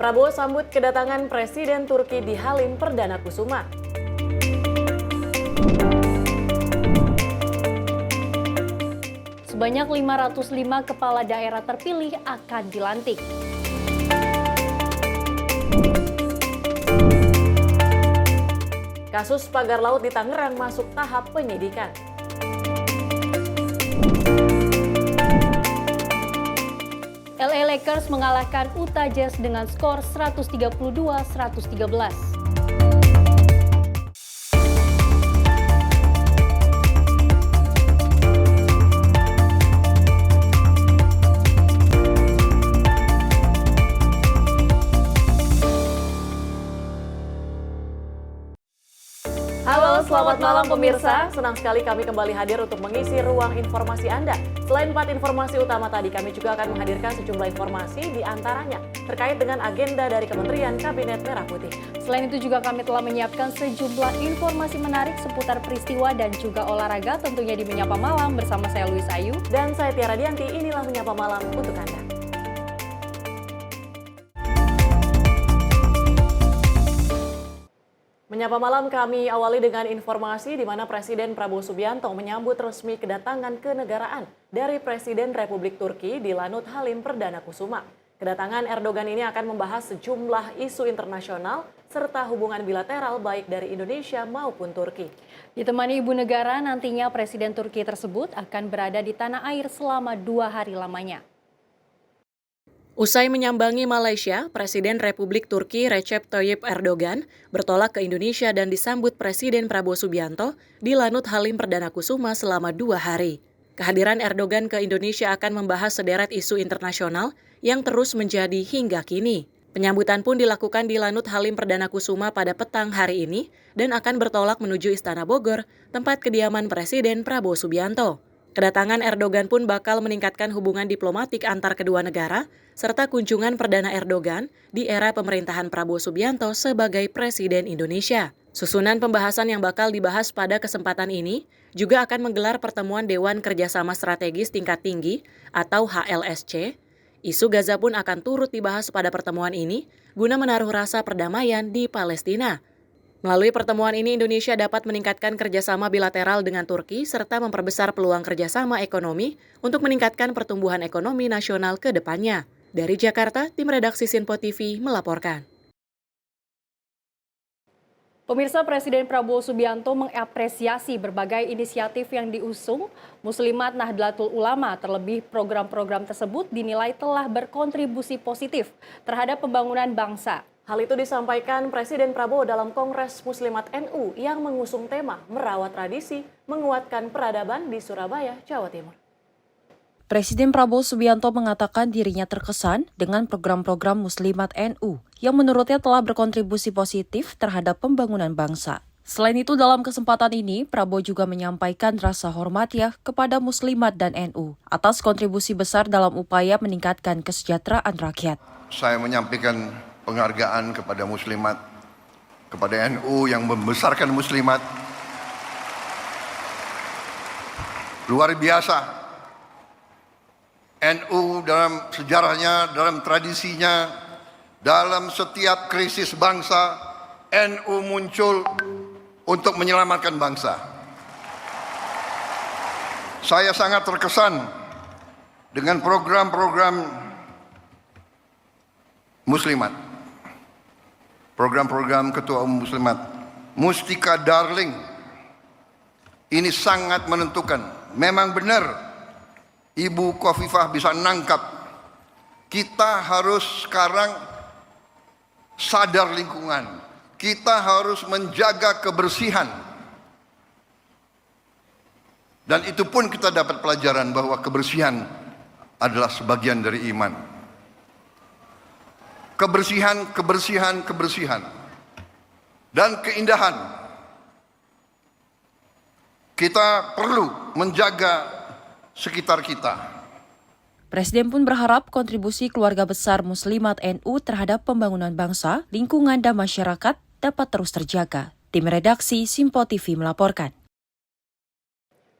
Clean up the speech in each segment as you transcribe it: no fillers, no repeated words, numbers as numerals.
Prabowo sambut kedatangan Presiden Turki di Halim Perdana Kusuma. Sebanyak 505 kepala daerah terpilih akan dilantik. Kasus pagar laut di Tangerang masuk tahap penyidikan. LA Lakers mengalahkan Utah Jazz dengan skor 132-113. Halo, selamat malam pemirsa. Senang sekali kami kembali hadir untuk mengisi ruang informasi Anda. Selain 4 informasi utama tadi, kami juga akan menghadirkan sejumlah informasi di antaranya terkait dengan agenda dari Kementerian Kabinet Merah Putih. Selain itu juga kami telah menyiapkan sejumlah informasi menarik seputar peristiwa dan juga olahraga tentunya di Menyapa Malam bersama saya Luis Ayu. Dan saya Tiara Dianti, inilah Menyapa Malam untuk Anda. Menyapa Malam kami awali dengan informasi di mana Presiden Prabowo Subianto menyambut resmi kedatangan kenegaraan dari Presiden Republik Turki di Lanut Halim Perdana Kusuma. Kedatangan Erdogan ini akan membahas sejumlah isu internasional serta hubungan bilateral baik dari Indonesia maupun Turki. Ditemani Ibu Negara, nantinya Presiden Turki tersebut akan berada di tanah air selama 2 hari lamanya. Usai menyambangi Malaysia, Presiden Republik Turki Recep Tayyip Erdogan bertolak ke Indonesia dan disambut Presiden Prabowo Subianto di Lanut Halim Perdana Kusuma selama 2 hari. Kehadiran Erdogan ke Indonesia akan membahas sederet isu internasional yang terus menjadi hingga kini. Penyambutan pun dilakukan di Lanut Halim Perdana Kusuma pada petang hari ini dan akan bertolak menuju Istana Bogor, tempat kediaman Presiden Prabowo Subianto. Kedatangan Erdogan pun bakal meningkatkan hubungan diplomatik antar kedua negara, serta kunjungan Perdana Erdogan di era pemerintahan Prabowo Subianto sebagai Presiden Indonesia. Susunan pembahasan yang bakal dibahas pada kesempatan ini juga akan menggelar pertemuan Dewan Kerjasama Strategis Tingkat Tinggi atau HLSC. Isu Gaza pun akan turut dibahas pada pertemuan ini guna menaruh rasa perdamaian di Palestina. Melalui pertemuan ini, Indonesia dapat meningkatkan kerjasama bilateral dengan Turki serta memperbesar peluang kerjasama ekonomi untuk meningkatkan pertumbuhan ekonomi nasional ke depannya. Dari Jakarta, tim redaksi Sinpo TV melaporkan. Pemirsa, Presiden Prabowo Subianto mengapresiasi berbagai inisiatif yang diusung Muslimat Nahdlatul Ulama, terlebih program-program tersebut dinilai telah berkontribusi positif terhadap pembangunan bangsa. Hal itu disampaikan Presiden Prabowo dalam Kongres Muslimat NU yang mengusung tema Merawat Tradisi, Menguatkan Peradaban di Surabaya, Jawa Timur. Presiden Prabowo Subianto mengatakan dirinya terkesan dengan program-program Muslimat NU yang menurutnya telah berkontribusi positif terhadap pembangunan bangsa. Selain itu, dalam kesempatan ini, Prabowo juga menyampaikan rasa hormatnya kepada Muslimat dan NU atas kontribusi besar dalam upaya meningkatkan kesejahteraan rakyat. Saya menyampaikan penghargaan kepada Muslimat, kepada NU yang membesarkan Muslimat. Luar biasa. NU dalam sejarahnya, dalam tradisinya, dalam setiap krisis bangsa, NU muncul untuk menyelamatkan bangsa. Saya sangat terkesan dengan program-program Muslimat. Program-program Ketua Umum Muslimat. Mustika Darling. Ini sangat menentukan. Memang benar Ibu Khofifah bisa nangkap. Kita harus sekarang sadar lingkungan. Kita harus menjaga kebersihan. Dan itu pun kita dapat pelajaran bahwa kebersihan adalah sebagian dari iman. Kebersihan, kebersihan, kebersihan. Dan keindahan. Kita perlu menjaga sekitar kita. Presiden pun berharap kontribusi keluarga besar Muslimat NU terhadap pembangunan bangsa, lingkungan, dan masyarakat dapat terus terjaga. Tim redaksi Sinpo TV melaporkan.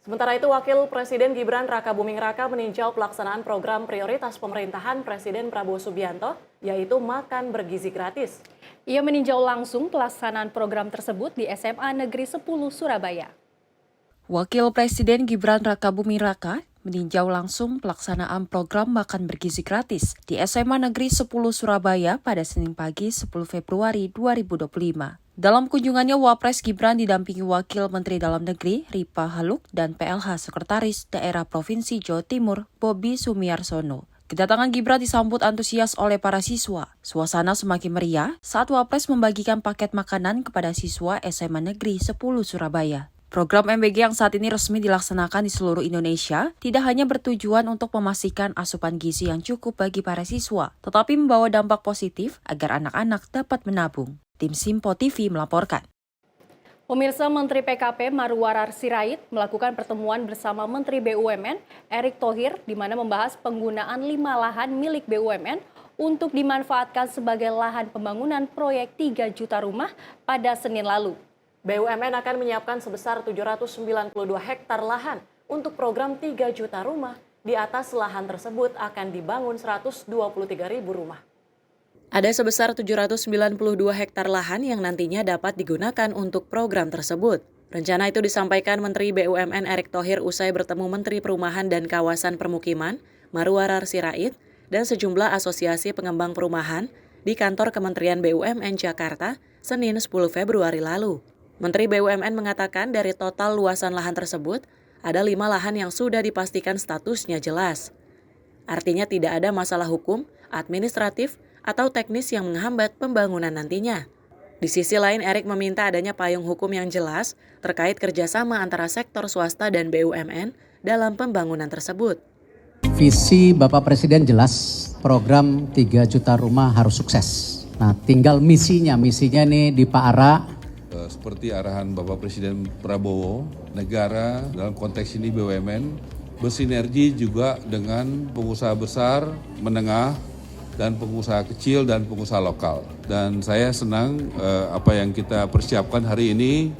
Sementara itu, Wakil Presiden Gibran Rakabuming Raka meninjau pelaksanaan program prioritas pemerintahan Presiden Prabowo Subianto, yaitu makan bergizi gratis. Ia meninjau langsung pelaksanaan program tersebut di SMA Negeri 10 Surabaya. Wakil Presiden Gibran Rakabuming Raka meninjau langsung pelaksanaan program makan bergizi gratis di SMA Negeri 10 Surabaya pada Senin pagi 10 Februari 2025. Dalam kunjungannya, Wapres Gibran didampingi Wakil Menteri Dalam Negeri Ripa Haluk dan PLH Sekretaris Daerah Provinsi Jawa Timur Bobi Sumiarsono. Kedatangan Gibran disambut antusias oleh para siswa. Suasana semakin meriah saat Wapres membagikan paket makanan kepada siswa SMA Negeri 10 Surabaya. Program MBG yang saat ini resmi dilaksanakan di seluruh Indonesia tidak hanya bertujuan untuk memastikan asupan gizi yang cukup bagi para siswa, tetapi membawa dampak positif agar anak-anak dapat menabung. Tim Simpo TV melaporkan. Pemirsa, Menteri PKP Marwarar Sirait melakukan pertemuan bersama Menteri BUMN Erick Thohir di mana membahas penggunaan 5 lahan milik BUMN untuk dimanfaatkan sebagai lahan pembangunan proyek 3 juta rumah pada Senin lalu. BUMN akan menyiapkan sebesar 792 hektar lahan untuk program 3 juta rumah. Di atas lahan tersebut akan dibangun 123.000 rumah. Ada sebesar 792 hektar lahan yang nantinya dapat digunakan untuk program tersebut. Rencana itu disampaikan Menteri BUMN Erick Thohir usai bertemu Menteri Perumahan dan Kawasan Permukiman Marwarar Sirait dan sejumlah asosiasi pengembang perumahan di kantor Kementerian BUMN Jakarta Senin 10 Februari lalu. Menteri BUMN mengatakan dari total luasan lahan tersebut, ada 5 lahan yang sudah dipastikan statusnya jelas. Artinya tidak ada masalah hukum, administratif, atau teknis yang menghambat pembangunan nantinya. Di sisi lain, Erick meminta adanya payung hukum yang jelas terkait kerjasama antara sektor swasta dan BUMN dalam pembangunan tersebut. Visi Bapak Presiden jelas, program 3 juta rumah harus sukses. Nah, tinggal misinya nih di Pak Ara. Seperti arahan Bapak Presiden Prabowo, negara dalam konteks ini BUMN bersinergi juga dengan pengusaha besar, menengah, dan pengusaha kecil dan pengusaha lokal. Dan saya senang apa yang kita persiapkan hari ini,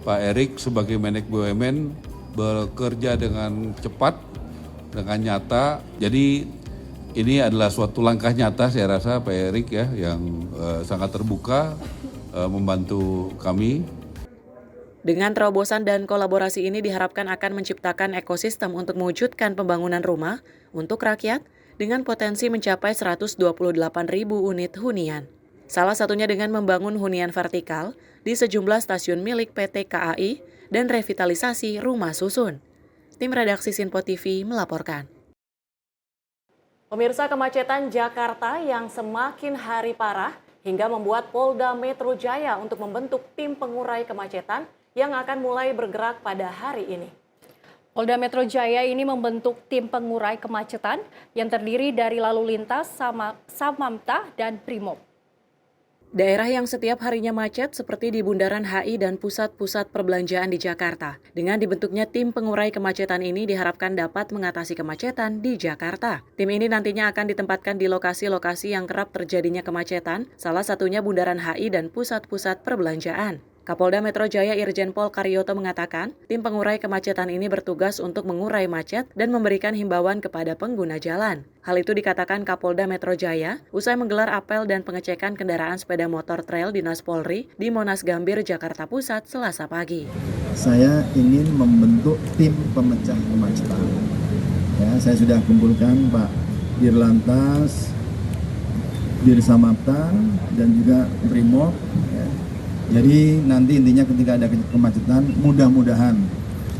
Pak Erick sebagai Menek BUMN bekerja dengan cepat, dengan nyata. Jadi ini adalah suatu langkah nyata saya rasa Pak Erick ya, yang sangat terbuka membantu kami. Dengan terobosan dan kolaborasi ini diharapkan akan menciptakan ekosistem untuk mewujudkan pembangunan rumah untuk rakyat dengan potensi mencapai 128.000 unit hunian. Salah satunya dengan membangun hunian vertikal di sejumlah stasiun milik PT KAI dan revitalisasi rumah susun. Tim redaksi Simpo TV melaporkan. Pemirsa, kemacetan Jakarta yang semakin hari parah hingga membuat Polda Metro Jaya untuk membentuk tim pengurai kemacetan yang akan mulai bergerak pada hari ini. Polda Metro Jaya ini membentuk tim pengurai kemacetan yang terdiri dari lalu lintas, Samapta, dan Brimob. Daerah yang setiap harinya macet seperti di Bundaran HI dan pusat-pusat perbelanjaan di Jakarta. Dengan dibentuknya tim pengurai kemacetan ini diharapkan dapat mengatasi kemacetan di Jakarta. Tim ini nantinya akan ditempatkan di lokasi-lokasi yang kerap terjadinya kemacetan, salah satunya Bundaran HI dan pusat-pusat perbelanjaan. Kapolda Metro Jaya Irjen Pol Karyoto mengatakan, tim pengurai kemacetan ini bertugas untuk mengurai macet dan memberikan himbauan kepada pengguna jalan. Hal itu dikatakan Kapolda Metro Jaya usai menggelar apel dan pengecekan kendaraan sepeda motor trail Dinas Polri di Monas Gambir, Jakarta Pusat, Selasa pagi. Saya ingin membentuk tim pemecah kemacetan. Ya, saya sudah kumpulkan Pak Dirlantas, Dirsamapta, dan juga Brimob. Ya. Jadi nanti intinya ketika ada kemacetan, mudah-mudahan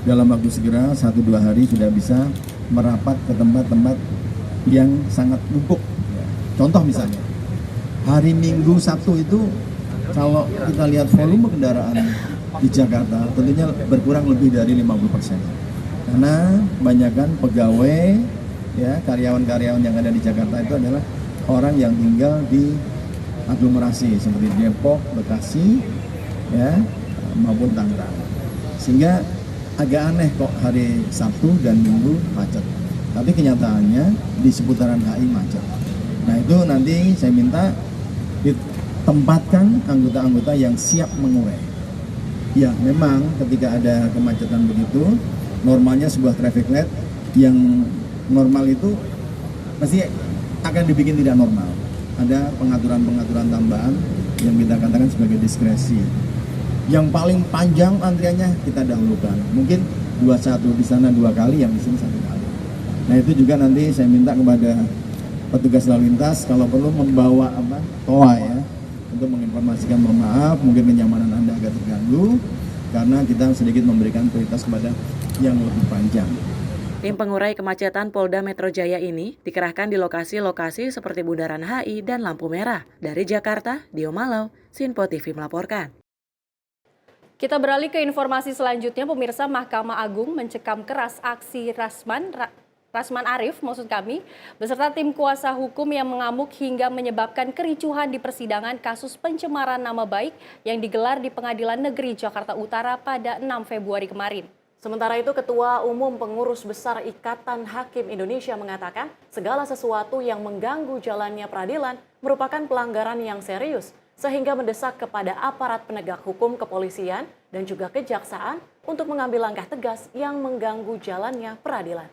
dalam waktu segera 1-2 hari sudah bisa merapat ke tempat-tempat yang sangat numpuk. Contoh misalnya, hari Minggu, Sabtu itu kalau kita lihat volume kendaraan di Jakarta tentunya berkurang lebih dari 50%. Karena kebanyakan pegawai, ya karyawan-karyawan yang ada di Jakarta itu adalah orang yang tinggal di aglomerasi seperti Depok, Bekasi, ya maupun Tangerang. Sehingga agak aneh kok hari Sabtu dan Minggu macet. Tapi kenyataannya di seputaran HI macet. Nah itu nanti saya minta ditempatkan anggota-anggota yang siap mengurai. Ya memang ketika ada kemacetan begitu, normalnya sebuah traffic light yang normal itu pasti akan dibikin tidak normal. Ada pengaturan-pengaturan tambahan yang kita katakan sebagai diskresi. Yang paling panjang antriannya kita dahulukan. Mungkin 21 di sana 2 kali, yang di sini 1 kali. Nah itu juga nanti saya minta kepada petugas lalu lintas kalau perlu membawa TOA ya, untuk menginformasikan mohon maaf mungkin kenyamanan Anda agak terganggu karena kita sedikit memberikan prioritas kepada yang lebih panjang. Tim pengurai kemacetan Polda Metro Jaya ini dikerahkan di lokasi-lokasi seperti Bundaran HI dan lampu merah. Dari Jakarta, Dio Malau, Sinpo TV melaporkan. Kita beralih ke informasi selanjutnya. Pemirsa, Mahkamah Agung mencekam keras aksi Rasman Arif beserta tim kuasa hukum yang mengamuk hingga menyebabkan kericuhan di persidangan kasus pencemaran nama baik yang digelar di Pengadilan Negeri Jakarta Utara pada 6 Februari kemarin. Sementara itu, Ketua Umum Pengurus Besar Ikatan Hakim Indonesia mengatakan segala sesuatu yang mengganggu jalannya peradilan merupakan pelanggaran yang serius, sehingga mendesak kepada aparat penegak hukum kepolisian dan juga kejaksaan untuk mengambil langkah tegas yang mengganggu jalannya peradilan.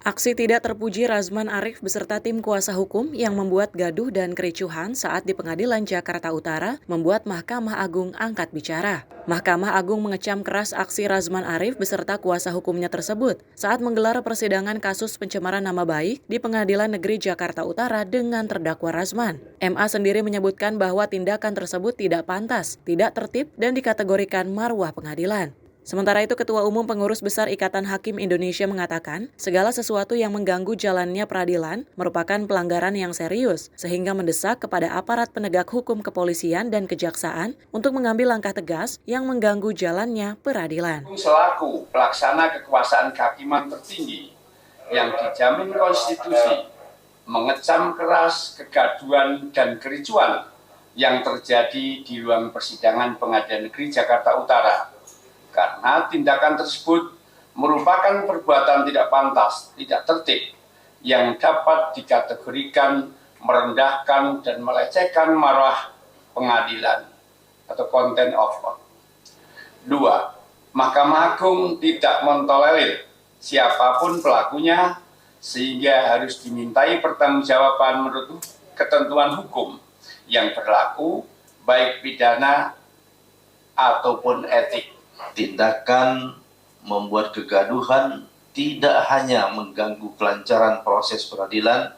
Aksi tidak terpuji Rasman Arif beserta tim kuasa hukum yang membuat gaduh dan kericuhan saat di Pengadilan Jakarta Utara membuat Mahkamah Agung angkat bicara. Mahkamah Agung mengecam keras aksi Rasman Arif beserta kuasa hukumnya tersebut saat menggelar persidangan kasus pencemaran nama baik di Pengadilan Negeri Jakarta Utara dengan terdakwa Rasman. MA sendiri menyebutkan bahwa tindakan tersebut tidak pantas, tidak tertib, dan dikategorikan marwah pengadilan. Sementara itu, Ketua Umum Pengurus Besar Ikatan Hakim Indonesia mengatakan segala sesuatu yang mengganggu jalannya peradilan merupakan pelanggaran yang serius, sehingga mendesak kepada aparat penegak hukum kepolisian dan kejaksaan untuk mengambil langkah tegas yang mengganggu jalannya peradilan. Selaku pelaksana kekuasaan kehakiman tertinggi yang dijamin konstitusi, mengecam keras kegaduhan dan kericuan yang terjadi di ruang persidangan Pengadilan Negeri Jakarta Utara. Karena tindakan tersebut merupakan perbuatan tidak pantas, tidak tertib, yang dapat dikategorikan merendahkan dan melecehkan marwah pengadilan atau contempt of court. 2. Mahkamah Agung tidak mentolerir siapapun pelakunya sehingga harus dimintai pertanggungjawaban menurut ketentuan hukum yang berlaku baik pidana ataupun etik. Tindakan membuat kegaduhan tidak hanya mengganggu kelancaran proses peradilan,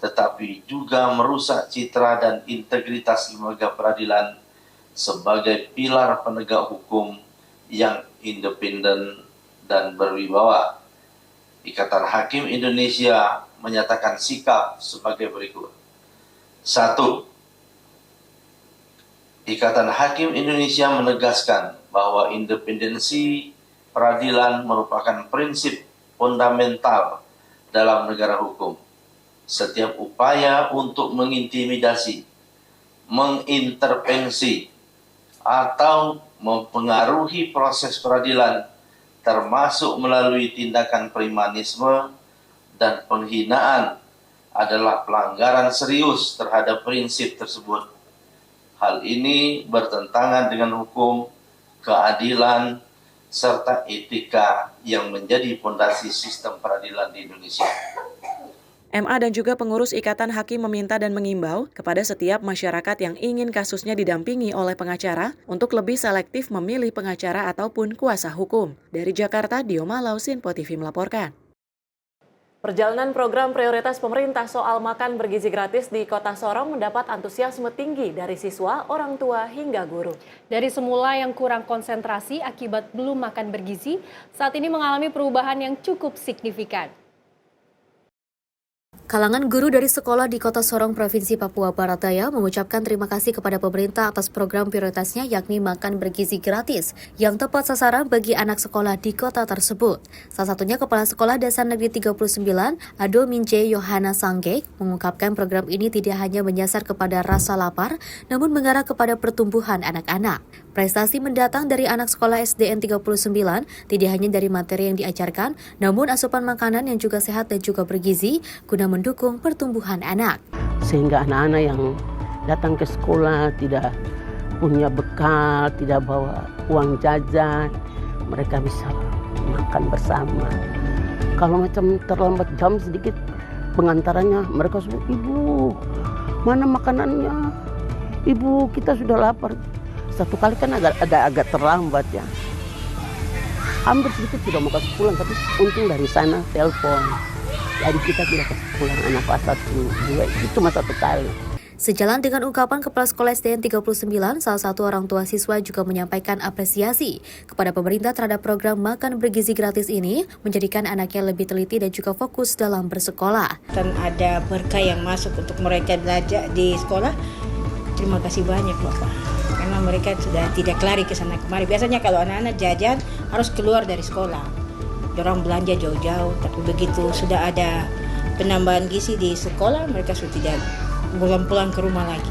tetapi juga merusak citra dan integritas lembaga peradilan sebagai pilar penegak hukum yang independen dan berwibawa. Ikatan Hakim Indonesia menyatakan sikap sebagai berikut. 1. Ikatan Hakim Indonesia menegaskan bahwa independensi peradilan merupakan prinsip fundamental dalam negara hukum. Setiap upaya untuk mengintimidasi, mengintervensi, atau mempengaruhi proses peradilan, termasuk melalui tindakan premanisme dan penghinaan, adalah pelanggaran serius terhadap prinsip tersebut. Hal ini bertentangan dengan hukum, keadilan, serta etika yang menjadi fondasi sistem peradilan di Indonesia. MA dan juga pengurus Ikatan Hakim meminta dan mengimbau kepada setiap masyarakat yang ingin kasusnya didampingi oleh pengacara untuk lebih selektif memilih pengacara ataupun kuasa hukum. Dari Jakarta, Dio Malau, Sinpo TV melaporkan. Perjalanan program prioritas pemerintah soal makan bergizi gratis di Kota Sorong mendapat antusiasme tinggi dari siswa, orang tua, hingga guru. Dari semula yang kurang konsentrasi akibat belum makan bergizi, saat ini mengalami perubahan yang cukup signifikan. Kalangan guru dari sekolah di Kota Sorong, Provinsi Papua Barat Daya mengucapkan terima kasih kepada pemerintah atas program prioritasnya yakni makan bergizi gratis yang tepat sasaran bagi anak sekolah di kota tersebut. Salah satunya Kepala Sekolah Dasar Negeri 39, Ado Minje Yohana Sanggek, mengungkapkan program ini tidak hanya menyasar kepada rasa lapar, namun mengarah kepada pertumbuhan anak-anak. Prestasi mendatang dari anak sekolah SDN 39 tidak hanya dari materi yang diajarkan, namun asupan makanan yang juga sehat dan juga bergizi guna mendukung pertumbuhan anak. Sehingga anak-anak yang datang ke sekolah tidak punya bekal, tidak bawa uang jajan, mereka bisa makan bersama. Kalau macam terlambat jam sedikit pengantarannya, mereka sebut, "Ibu, mana makanannya? Ibu, kita sudah lapar." Satu kali kan agak terlambat ya. Hampir sedikit sudah mau kasih pulang, tapi untung dari sana telepon. Jadi kita tidak kasih pulang anak kelas 1, 2, itu cuma satu kali. Sejalan dengan ungkapan Kepala Sekolah SDN 39, salah satu orang tua siswa juga menyampaikan apresiasi kepada pemerintah terhadap program makan bergizi gratis ini, menjadikan anaknya lebih teliti dan juga fokus dalam bersekolah. Dan ada berkah yang masuk untuk mereka belajar di sekolah. Terima kasih banyak Bapak, karena mereka sudah tidak lari ke sana kemari. Biasanya kalau anak-anak jajan harus keluar dari sekolah, orang belanja jauh-jauh, tapi begitu sudah ada penambahan gizi di sekolah, mereka sudah tidak pulang ke rumah lagi.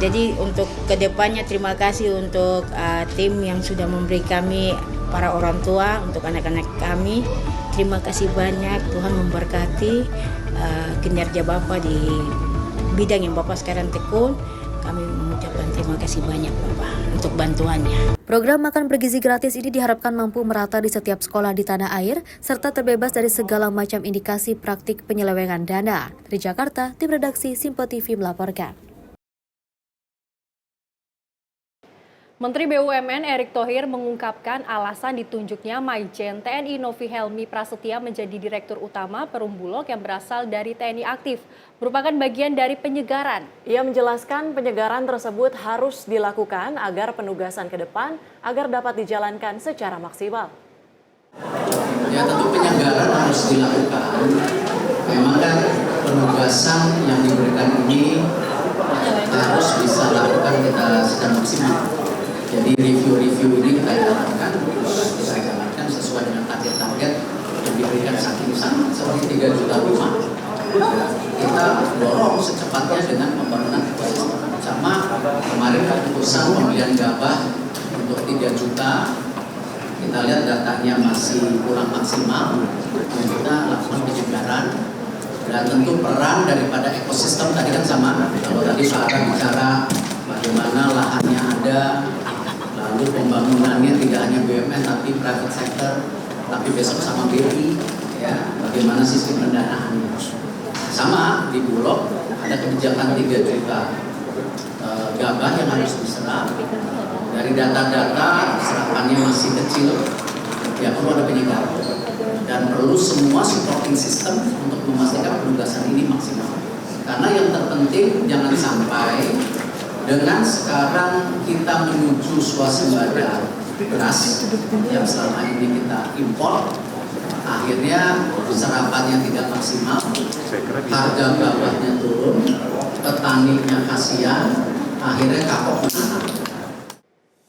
Jadi untuk kedepannya terima kasih untuk tim yang sudah memberi kami, para orang tua, untuk anak-anak kami. Terima kasih banyak, Tuhan memberkati kinerja Bapak di bidang yang Bapak sekarang tekun. Kami mengucapkan terima kasih banyak Bapak untuk bantuannya. Program makan bergizi gratis ini diharapkan mampu merata di setiap sekolah di tanah air, serta terbebas dari segala macam indikasi praktik penyelewengan dana. Dari Jakarta, tim redaksi Simpo TV melaporkan. Menteri BUMN Erick Thohir mengungkapkan alasan ditunjuknya Maijen TNI Novi Helmi Prasetya menjadi Direktur Utama Perum Bulog yang berasal dari TNI aktif, merupakan bagian dari penyegaran. Ia menjelaskan penyegaran tersebut harus dilakukan agar penugasan ke depan agar dapat dijalankan secara maksimal. Ya tentu penyegaran harus dilakukan. Memang kan penugasan yang diberikan ini harus bisa lakukan kita secara maksimal. Jadi review ini kita jalankan sesuai dengan target-target yang diberikan saat ini, seperti 3 juta rumah. Kita dorong secepatnya dengan pembangunan ekosistem. Sama kemarin keputusan pembelian gabah untuk 3 juta, kita lihat datanya masih kurang maksimal, dan kita lakukan penyegaran. Dan tentu peran daripada ekosistem tadi kan sama. Kalau tadi Pak Ara bicara bagaimana lahannya ada, lalu pembangunannya tidak hanya BUMN tapi private sector, tapi besok sama BI, ya, bagaimana sistem pendanaannya. Sama di Bulog ada kebijakan 3 juta gabah yang harus diserap. Dari data-data serapannya masih kecil, ya perlu ada penyegaran dan perlu semua supporting system untuk memastikan penugasan ini maksimal. Karena yang terpenting jangan sampai dengan sekarang kita menuju swasembada beras yang selama ini kita impor, akhirnya serapannya tidak maksimal, harga gabahnya turun, petaninya kasihan, akhirnya kapok menanam.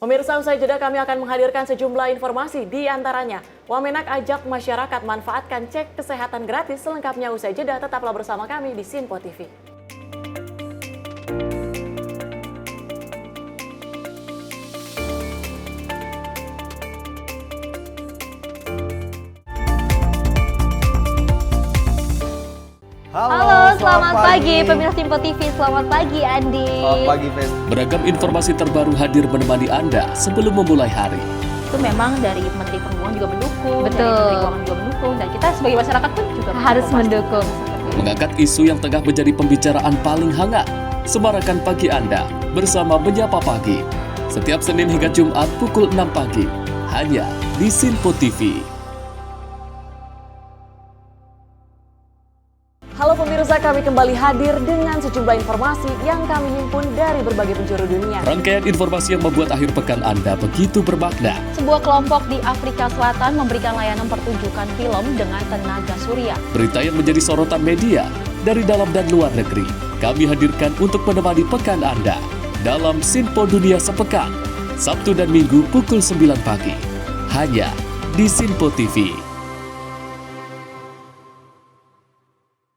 Pemirsa, usai jeda kami akan menghadirkan sejumlah informasi, di antaranya Wamenak ajak masyarakat manfaatkan cek kesehatan gratis. Selengkapnya usai jeda, tetaplah bersama kami di Simpo TV. Halo, selamat pagi pemirsa Simpo TV. Selamat pagi Andi. Selamat pagi, Fen. Beragam informasi terbaru hadir menemani Anda sebelum memulai hari. Itu memang dari Menteri Perhubungan juga mendukung, Betul. dari Menteri Keuangan juga mendukung, dan kita sebagai masyarakat pun juga harus mendukung. Mengangkat isu yang tengah menjadi pembicaraan paling hangat. Semarakan pagi Anda bersama Menyapa Pagi. Setiap Senin hingga Jumat pukul 6 pagi. Hanya di Simpo TV. Halo pemirsa, kami kembali hadir dengan sejumlah informasi yang kami himpun dari berbagai penjuru dunia. Rangkaian informasi yang membuat akhir pekan Anda begitu bermakna. Sebuah kelompok di Afrika Selatan memberikan layanan pertunjukan film dengan tenaga surya. Berita yang menjadi sorotan media dari dalam dan luar negeri. Kami hadirkan untuk menemani pekan Anda dalam Simpo Dunia Sepekan, Sabtu dan Minggu pukul 9 pagi. Hanya di Simpo TV.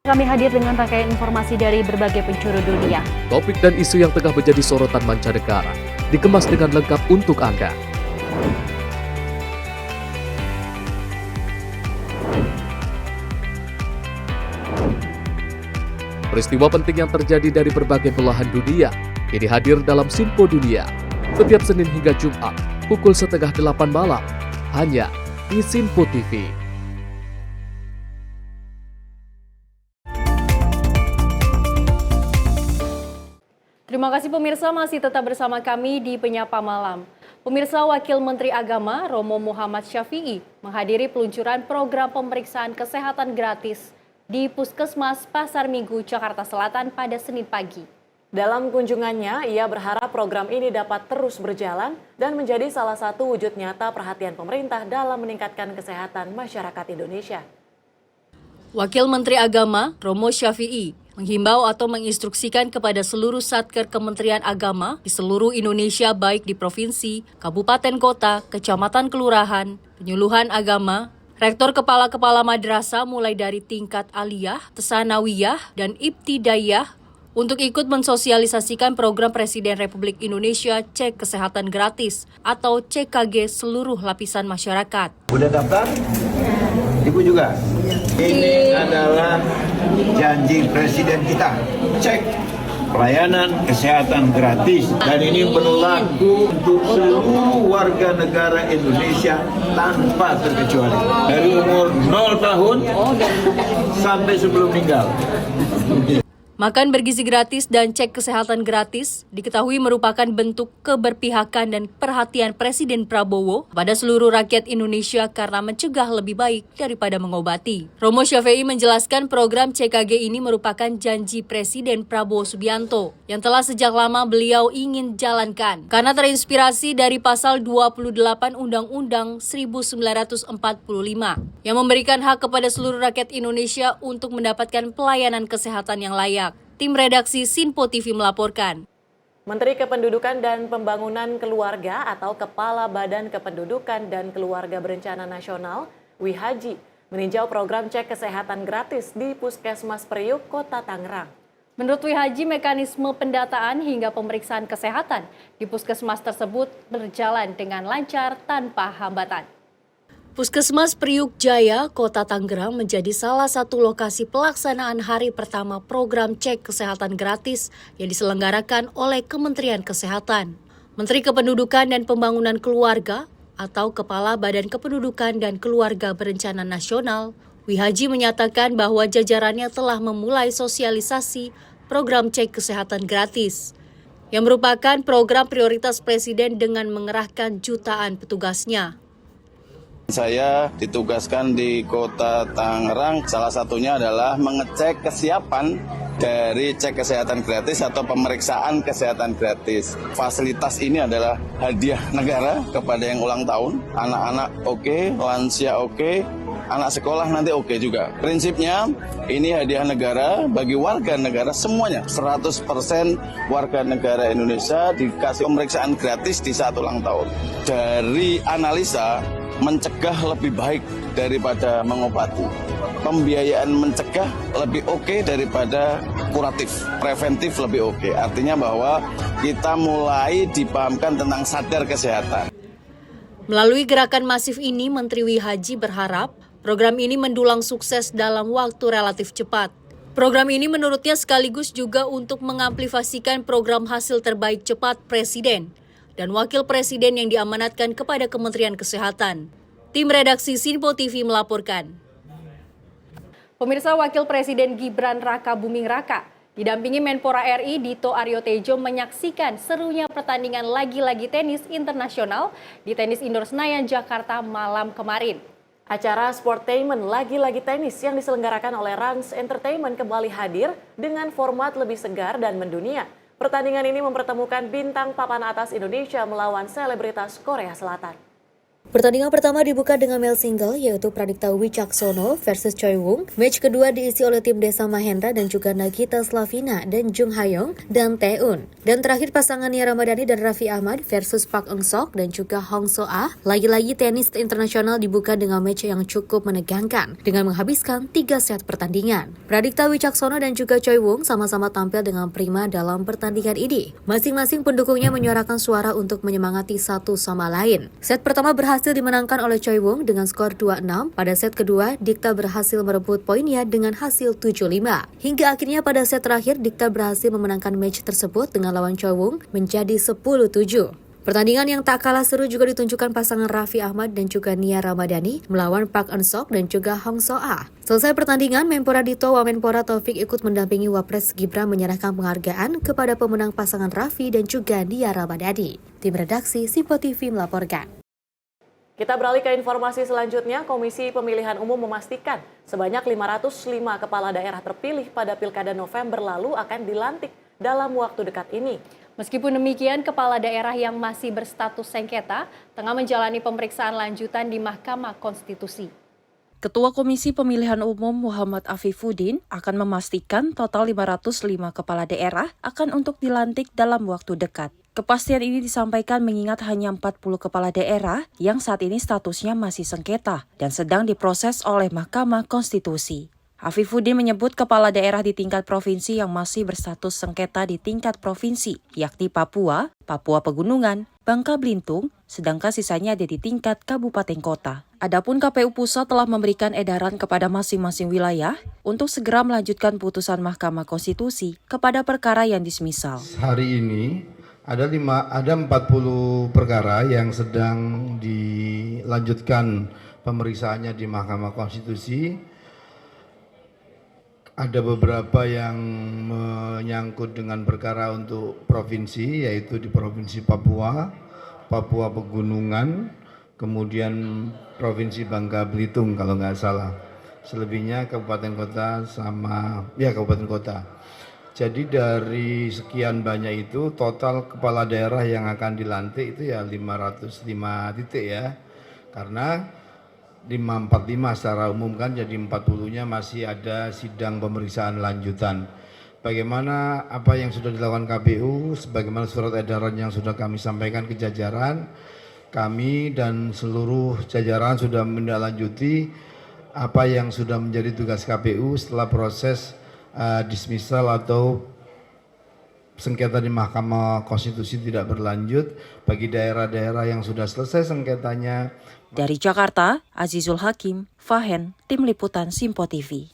Kami hadir dengan rangkaian informasi dari berbagai penjuru dunia. Topik dan isu yang tengah menjadi sorotan mancanegara dikemas dengan lengkap untuk Anda. Peristiwa penting yang terjadi dari berbagai belahan dunia kini hadir dalam Simpo Dunia setiap Senin hingga Jumat pukul 7:30 malam hanya di Sinpo TV. Terima kasih pemirsa masih tetap bersama kami di Penyapa Malam. Pemirsa, Wakil Menteri Agama Romo Muhammad Syafi'i menghadiri peluncuran program pemeriksaan kesehatan gratis di Puskesmas Pasar Minggu, Jakarta Selatan pada Senin pagi. Dalam kunjungannya, ia berharap program ini dapat terus berjalan dan menjadi salah satu wujud nyata perhatian pemerintah dalam meningkatkan kesehatan masyarakat Indonesia. Wakil Menteri Agama Romo Syafi'i menghimbau atau menginstruksikan kepada seluruh satker Kementerian Agama di seluruh Indonesia baik di provinsi, kabupaten kota, kecamatan kelurahan, penyuluhan agama, rektor kepala-kepala madrasah mulai dari tingkat aliyah, tsanawiyah, dan ibtidaiyah untuk ikut mensosialisasikan program Presiden Republik Indonesia Cek Kesehatan Gratis atau CKG seluruh lapisan masyarakat. Udah daftar? Ibu juga? Ini adalah janji Presiden kita. Cek pelayanan kesehatan gratis. Dan ini berlaku untuk seluruh warga negara Indonesia tanpa terkecuali. Dari umur 0 tahun sampai sebelum meninggal. Makan bergizi gratis dan cek kesehatan gratis diketahui merupakan bentuk keberpihakan dan perhatian Presiden Prabowo pada seluruh rakyat Indonesia karena mencegah lebih baik daripada mengobati. Romo Syafi'i menjelaskan program CKG ini merupakan janji Presiden Prabowo Subianto yang telah sejak lama beliau ingin jalankan karena terinspirasi dari pasal 28 Undang-Undang 1945 yang memberikan hak kepada seluruh rakyat Indonesia untuk mendapatkan pelayanan kesehatan yang layak. Tim redaksi Sinpo TV melaporkan. Menteri Kependudukan dan Pembangunan Keluarga atau Kepala Badan Kependudukan dan Keluarga Berencana Nasional, Wihaji, meninjau program cek kesehatan gratis di Puskesmas Priuk, Kota Tangerang. Menurut Wihaji, mekanisme pendataan hingga pemeriksaan kesehatan di puskesmas tersebut berjalan dengan lancar tanpa hambatan. Puskesmas Priuk Jaya, Kota Tangerang menjadi salah satu lokasi pelaksanaan hari pertama program cek kesehatan gratis yang diselenggarakan oleh Kementerian Kesehatan. Menteri Kependudukan dan Pembangunan Keluarga atau Kepala Badan Kependudukan dan Keluarga Berencana Nasional, Wihaji menyatakan bahwa jajarannya telah memulai sosialisasi program cek kesehatan gratis, yang merupakan program prioritas Presiden dengan mengerahkan jutaan petugasnya. Saya ditugaskan di Kota Tangerang, salah satunya adalah mengecek kesiapan dari cek kesehatan gratis atau pemeriksaan kesehatan gratis. Fasilitas ini adalah hadiah negara kepada yang ulang tahun, anak-anak oke, lansia oke, anak sekolah nanti oke juga. Prinsipnya ini hadiah negara bagi warga negara semuanya, 100% warga negara Indonesia dikasih pemeriksaan gratis di saat ulang tahun. Dari analisa, mencegah lebih baik daripada mengobati. Pembiayaan mencegah lebih oke daripada kuratif. Preventif lebih oke. Artinya bahwa kita mulai dipahamkan tentang sadar kesehatan. Melalui gerakan masif ini, Menteri Wihaji berharap program ini mendulang sukses dalam waktu relatif cepat. Program ini menurutnya sekaligus juga untuk mengamplifikasikan program hasil terbaik cepat Presiden dan Wakil Presiden yang diamanatkan kepada Kementerian Kesehatan. Tim redaksi Sinpo TV melaporkan. Pemirsa, Wakil Presiden Gibran Raka Buming Raka didampingi Menpora RI Dito Aryo Tejo menyaksikan serunya pertandingan lagi-lagi tenis internasional di Tenis Indoor Senayan, Jakarta malam kemarin. Acara Sportainment lagi-lagi tenis yang diselenggarakan oleh Rans Entertainment kembali hadir dengan format lebih segar dan mendunia. Pertandingan ini mempertemukan bintang papan atas Indonesia melawan selebritas Korea Selatan. Pertandingan pertama dibuka dengan male single yaitu Pradipta Wicaksono versus Choi Woo. Match kedua diisi oleh tim Desa Mahendra dan juga Nagita Slavina dan Jung Hayong dan Taeun. Dan terakhir pasangan Nia Ramadhani dan Raffi Ahmad versus Park Eun Sok dan juga Hong So Ah. Lagi-lagi tenis internasional dibuka dengan match yang cukup menegangkan dengan menghabiskan 3 set pertandingan. Pradipta Wicaksono dan juga Choi Woo sama-sama tampil dengan prima dalam pertandingan ini. Masing-masing pendukungnya menyuarakan suara untuk menyemangati satu sama lain. Set pertama berhasil dimenangkan oleh Choi Woo dengan skor 2-6. Pada set kedua, Dikta berhasil merebut poinnya dengan hasil 7-5. Hingga akhirnya pada set terakhir, Dikta berhasil memenangkan match tersebut dengan lawan Choi Woo menjadi 10-7. Pertandingan yang tak kalah seru juga ditunjukkan pasangan Raffi Ahmad dan juga Nia Ramadhani melawan Park Eun-sok dan juga Hong So-ah. Selesai pertandingan, Menpora Dito Wamenpora Taufik ikut mendampingi Wapres Gibran menyerahkan penghargaan kepada pemenang pasangan Raffi dan juga Nia Ramadhani. Tim redaksi Simpo TV melaporkan. Kita beralih ke informasi selanjutnya. Komisi Pemilihan Umum memastikan sebanyak 505 kepala daerah terpilih pada Pilkada November lalu akan dilantik dalam waktu dekat ini. Meskipun demikian, kepala daerah yang masih berstatus sengketa tengah menjalani pemeriksaan lanjutan di Mahkamah Konstitusi. Ketua Komisi Pemilihan Umum Muhammad Afifuddin akan memastikan total 505 kepala daerah akan untuk dilantik dalam waktu dekat. Kepastian ini disampaikan mengingat hanya 40 kepala daerah yang saat ini statusnya masih sengketa dan sedang diproses oleh Mahkamah Konstitusi. Afifuddin menyebut kepala daerah di tingkat provinsi yang masih berstatus sengketa di tingkat provinsi, yakni Papua, Papua Pegunungan, Bangka Belitung, sedangkan sisanya ada di tingkat kabupaten kota. Adapun KPU Pusat telah memberikan edaran kepada masing-masing wilayah untuk segera melanjutkan putusan Mahkamah Konstitusi kepada perkara yang dismisal. Hari ini ada 40 perkara yang sedang dilanjutkan pemeriksaannya di Mahkamah Konstitusi. Ada beberapa yang menyangkut dengan perkara untuk provinsi, yaitu di Provinsi Papua, Papua Pegunungan, kemudian Provinsi Bangka Belitung kalau nggak salah. Selebihnya kabupaten kota kabupaten kota. Jadi dari sekian banyak itu total kepala daerah yang akan dilantik itu ya 505 titik ya. Karena 545 secara umum kan, jadi 40-nya masih ada sidang pemeriksaan lanjutan. Bagaimana apa yang sudah dilakukan KPU, sebagaimana surat edaran yang sudah kami sampaikan ke jajaran, kami dan seluruh jajaran sudah menindaklanjuti apa yang sudah menjadi tugas KPU setelah proses dismissal atau sengketa di Mahkamah Konstitusi tidak berlanjut bagi daerah-daerah yang sudah selesai sengketanya. Dari Jakarta, Azizul Hakim, Fahen, Tim Liputan Simpo TV.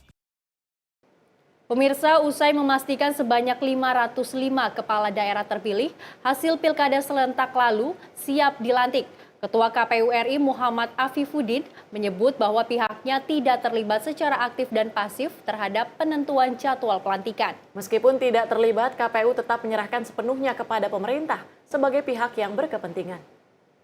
Pemirsa, usai memastikan sebanyak 505 kepala daerah terpilih, hasil pilkada serentak lalu siap dilantik. Ketua KPU RI Muhammad Afifuddin menyebut bahwa pihaknya tidak terlibat secara aktif dan pasif terhadap penentuan jadwal pelantikan. Meskipun tidak terlibat, KPU tetap menyerahkan sepenuhnya kepada pemerintah sebagai pihak yang berkepentingan.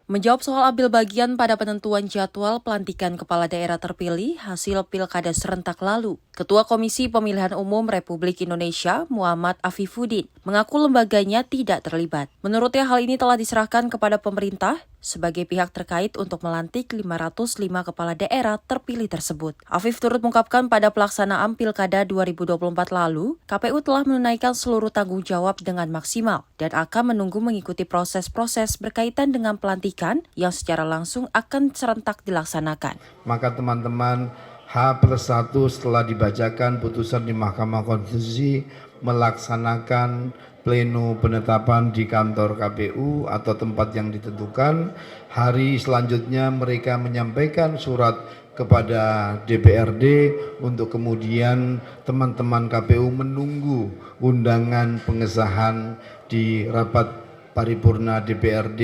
Menjawab soal ambil bagian pada penentuan jadwal pelantikan kepala daerah terpilih hasil pilkada serentak lalu, Ketua Komisi Pemilihan Umum Republik Indonesia Muhammad Afifuddin mengaku lembaganya tidak terlibat. Menurutnya hal ini telah diserahkan kepada pemerintah sebagai pihak terkait untuk melantik 505 kepala daerah terpilih tersebut. Afif turut mengungkapkan pada pelaksanaan Pilkada 2024 lalu, KPU telah menunaikan seluruh tanggung jawab dengan maksimal dan akan menunggu mengikuti proses-proses berkaitan dengan pelantikan yang secara langsung akan serentak dilaksanakan. Maka teman-teman H+1 setelah dibacakan putusan di Mahkamah Konstitusi melaksanakan pleno penetapan di kantor KPU atau tempat yang ditentukan. Hari selanjutnya mereka menyampaikan surat kepada DPRD untuk kemudian teman-teman KPU menunggu undangan pengesahan di rapat paripurna DPRD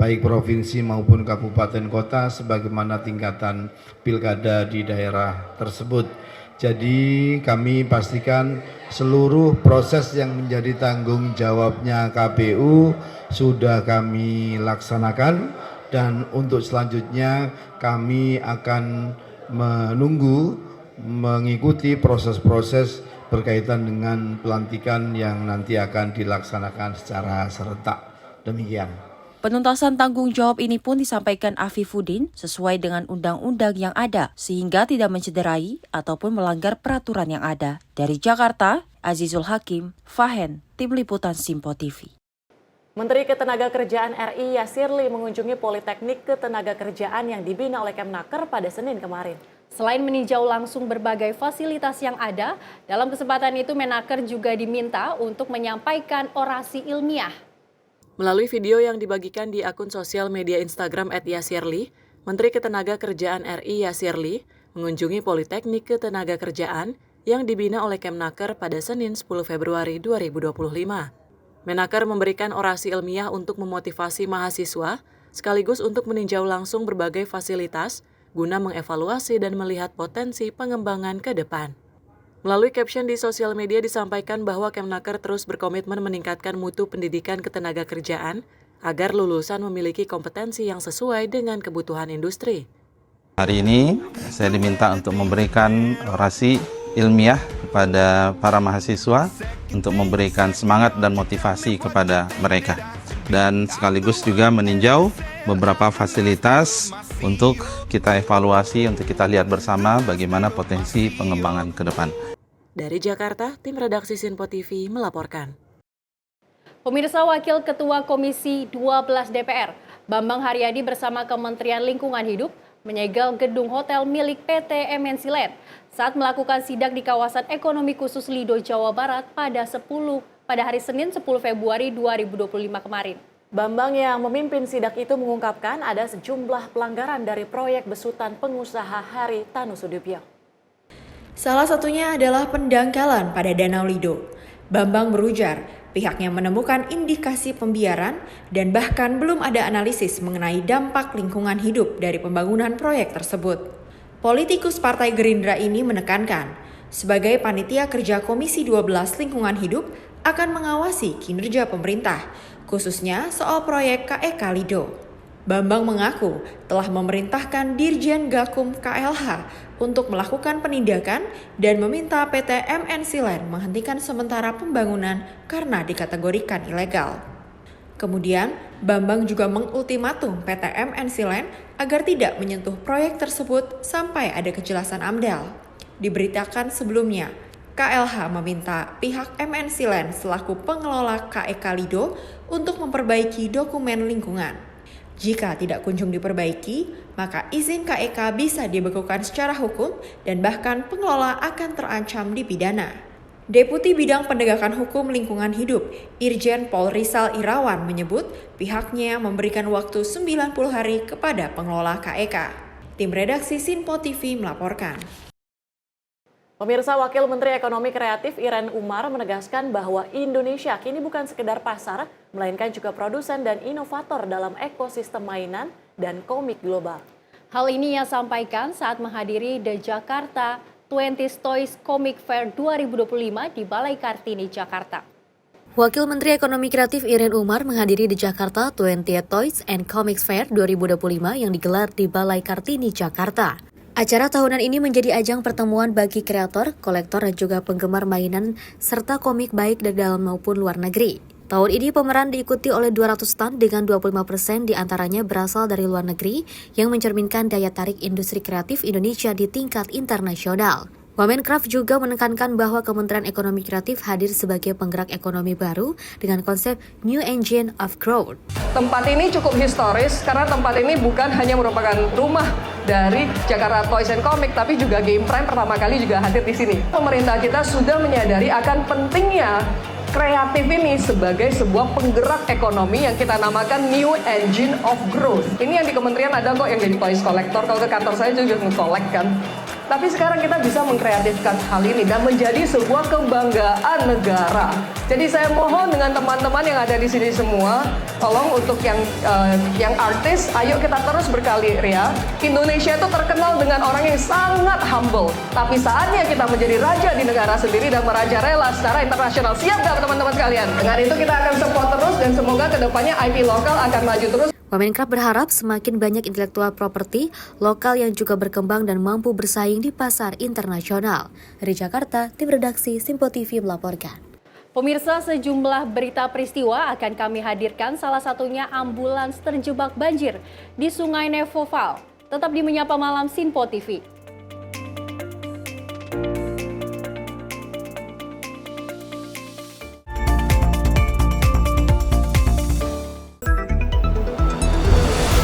baik provinsi maupun kabupaten kota sebagaimana tingkatan pilkada di daerah tersebut. Jadi kami pastikan seluruh proses yang menjadi tanggung jawabnya KPU sudah kami laksanakan dan untuk selanjutnya kami akan menunggu mengikuti proses-proses berkaitan dengan pelantikan yang nanti akan dilaksanakan secara serentak. Demikian. Penuntasan tanggung jawab ini pun disampaikan Afifuddin sesuai dengan undang-undang yang ada, sehingga tidak mencederai ataupun melanggar peraturan yang ada. Dari Jakarta, Azizul Hakim, Fahen, Tim Liputan Simpo TV. Menteri Ketenagakerjaan RI Yasirli mengunjungi Politeknik Ketenagakerjaan yang dibina oleh Kemnaker pada Senin kemarin. Selain meninjau langsung berbagai fasilitas yang ada, dalam kesempatan itu Menaker juga diminta untuk menyampaikan orasi ilmiah. Melalui video yang dibagikan di akun sosial media Instagram @yasirli, Menteri Ketenagakerjaan RI Yasirli mengunjungi Politeknik Ketenagakerjaan yang dibina oleh Kemnaker pada Senin 10 Februari 2025. Menaker memberikan orasi ilmiah untuk memotivasi mahasiswa, sekaligus untuk meninjau langsung berbagai fasilitas, guna mengevaluasi dan melihat potensi pengembangan ke depan. Melalui caption di sosial media disampaikan bahwa Kemnaker terus berkomitmen meningkatkan mutu pendidikan ketenagakerjaan agar lulusan memiliki kompetensi yang sesuai dengan kebutuhan industri. Hari ini saya diminta untuk memberikan orasi ilmiah kepada para mahasiswa untuk memberikan semangat dan motivasi kepada mereka. Dan sekaligus juga meninjau beberapa fasilitas untuk kita evaluasi, untuk kita lihat bersama bagaimana potensi pengembangan ke depan. Dari Jakarta, tim redaksi Sinpo TV melaporkan. Pemirsa, Wakil Ketua Komisi 12 DPR, Bambang Haryadi bersama Kementerian Lingkungan Hidup menyegel gedung hotel milik PT MNC Land saat melakukan sidak di kawasan ekonomi khusus Lido, Jawa Barat pada hari Senin 10 Februari 2025 kemarin. Bambang yang memimpin sidak itu mengungkapkan ada sejumlah pelanggaran dari proyek besutan pengusaha Hari Tanu Sudibyo. Salah satunya adalah pendangkalan pada Danau Lido. Bambang berujar, pihaknya menemukan indikasi pembiaran dan bahkan belum ada analisis mengenai dampak lingkungan hidup dari pembangunan proyek tersebut. Politikus Partai Gerindra ini menekankan, sebagai panitia kerja Komisi 12 Lingkungan Hidup akan mengawasi kinerja pemerintah, khususnya soal proyek KEK Lido. Bambang mengaku telah memerintahkan Dirjen Gakum KLH untuk melakukan penindakan dan meminta PT MNC Land menghentikan sementara pembangunan karena dikategorikan ilegal. Kemudian, Bambang juga mengultimatum PT MNC Land agar tidak menyentuh proyek tersebut sampai ada kejelasan AMDAL. Diberitakan sebelumnya, KLH meminta pihak MNC Land selaku pengelola KEK Lido untuk memperbaiki dokumen lingkungan. Jika tidak kunjung diperbaiki, maka izin KEK bisa dibekukan secara hukum dan bahkan pengelola akan terancam dipidana. Deputi Bidang Penegakan Hukum Lingkungan Hidup, Irjen Pol Rizal Irawan menyebut pihaknya memberikan waktu 90 hari kepada pengelola KEK. Tim redaksi Sinpo TV melaporkan. Pemirsa, Wakil Menteri Ekonomi Kreatif Irene Umar menegaskan bahwa Indonesia kini bukan sekedar pasar, melainkan juga produsen dan inovator dalam ekosistem mainan dan komik global. Hal ini ia sampaikan saat menghadiri The Jakarta 20th Toys Comic Fair 2025 di Balai Kartini, Jakarta. Wakil Menteri Ekonomi Kreatif Irene Umar menghadiri The Jakarta 20th Toys and Comics Fair 2025 yang digelar di Balai Kartini, Jakarta. Acara tahunan ini menjadi ajang pertemuan bagi kreator, kolektor, dan juga penggemar mainan serta komik baik dari dalam maupun luar negeri. Tahun ini pemeran diikuti oleh 200 stand dengan 25% diantaranya berasal dari luar negeri yang mencerminkan daya tarik industri kreatif Indonesia di tingkat internasional. Wamencraft juga menekankan bahwa Kementerian Ekonomi Kreatif hadir sebagai penggerak ekonomi baru dengan konsep New Engine of Growth. Tempat ini cukup historis karena tempat ini bukan hanya merupakan rumah dari Jakarta Toys and Comic, tapi juga Game Prime pertama kali juga hadir di sini. Pemerintah kita sudah menyadari akan pentingnya kreatif ini sebagai sebuah penggerak ekonomi yang kita namakan New Engine of Growth. Ini yang di kementerian ada kok yang jadi toys collector, kalau ke kantor saya juga nge-collect kan. Tapi sekarang kita bisa mengkreatifkan hal ini dan menjadi sebuah kebanggaan negara. Jadi saya mohon dengan teman-teman yang ada di sini semua, tolong untuk yang artis, ayo kita terus berkarya. Indonesia itu terkenal dengan orang yang sangat humble. Tapi saatnya kita menjadi raja di negara sendiri dan merajalela secara internasional. Siap nggak teman-teman sekalian? Dengan itu kita akan support terus dan semoga kedepannya IP lokal akan maju terus. Wamencraft berharap semakin banyak intelektual properti lokal yang juga berkembang dan mampu bersaing di pasar internasional. Dari Jakarta, tim redaksi Sinpo TV melaporkan. Pemirsa, sejumlah berita peristiwa akan kami hadirkan, salah satunya ambulans terjebak banjir di Sungai Nevoval. Tetap di Menyapa Malam Sinpo TV.